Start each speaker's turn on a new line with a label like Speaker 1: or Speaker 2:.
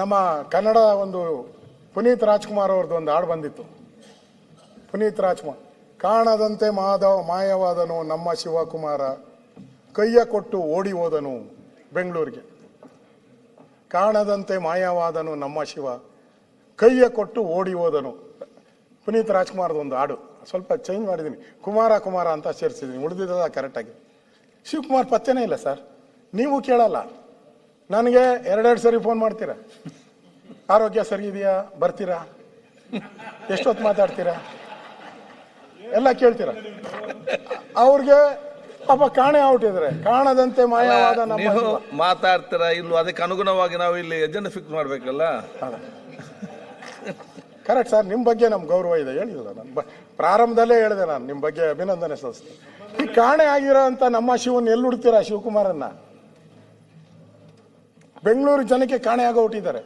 Speaker 1: ನಮ್ಮ ಕನ್ನಡ ಒಂದು ಪುನೀತ್ ರಾಜ್ಕುಮಾರ್ ಅವ್ರದ್ದು ಒಂದು ಹಾಡು ಬಂದಿತ್ತು. ಪುನೀತ್ ರಾಜ್ಕುಮಾರ್, ಕಾಣದಂತೆ ಮಾಯವಾದನು ನಮ್ಮ ಶಿವಕುಮಾರ, ಕೈಯ ಕೊಟ್ಟು ಓಡಿ ಹೋದನು ಬೆಂಗಳೂರಿಗೆ. ಕಾಣದಂತೆ ಮಾಯವಾದನು ನಮ್ಮ ಶಿವ, ಕೈಯ ಕೊಟ್ಟು ಓಡಿ ಹೋದನು. ಪುನೀತ್ ರಾಜ್ಕುಮಾರ್ದು ಒಂದು ಹಾಡು ಸ್ವಲ್ಪ ಚೇಂಜ್ ಮಾಡಿದ್ದೀನಿ, ಕುಮಾರ ಅಂತ ಸೇರಿಸಿದ್ದೀನಿ, ಉಳಿದಿದ್ದ ಕರೆಕ್ಟಾಗಿ. ಶಿವಕುಮಾರ್ ಪತ್ತೆನೇ ಇಲ್ಲ ಸರ್. ನೀವು ಕೇಳಲ್ಲ, ನನಗೆ ಎರಡೆರಡು ಸರಿ ಫೋನ್ ಮಾಡ್ತೀರಾ, ಆರೋಗ್ಯ ಸರಿ ಇದೆಯಾ, ಬರ್ತೀರಾ, ಎಷ್ಟೊತ್ತು ಮಾತಾಡ್ತೀರಾ, ಎಲ್ಲ ಕೇಳ್ತೀರಾ. ಅವ್ರಿಗೆ ಪಾಪ ಕಾಣೆ ಔಟಿದ್ರೆ, ಕಾಣದಂತೆ ಮಾಯವಾದ ನಮ್ಮ
Speaker 2: ಮಾತಾಡ್ತೀರಾ ಇಲ್ವೋ ಅದಕ್ಕೆ ಅನುಗುಣವಾಗಿ ನಾವು ಇಲ್ಲಿ ಎಜೆಂಡಾ ಫಿಕ್ಸ್ ಮಾಡ್ಬೇಕಲ್ಲ.
Speaker 1: ಕರೆಕ್ಟ್ ಸರ್, ನಿಮ್ಮ ಬಗ್ಗೆ ನಮ್ಗೆ ಗೌರವ ಇದೆ, ಹೇಳಿಲ್ಲ ನಾನು ಪ್ರಾರಂಭದಲ್ಲೇ ಹೇಳಿದೆ, ನಾನು ನಿಮ್ಮ ಬಗ್ಗೆ ಅಭಿನಂದನೆ ಸಲ್ಲಿಸ್ತೀನಿ. ಈ ಕಾಣೆ ಆಗಿರೋ ಅಂತ ನಮ್ಮ ಶಿವನ್ ಎಲ್ಲಿ ಹುಡ್ತೀರಾ? ಶಿವಕುಮಾರನ್ನ ಬೆಂಗಳೂರು ಜನಕ್ಕೆ ಕಾಣೆ ಆಗೋ ಹುಟ್ಟಿದ್ದಾರೆ.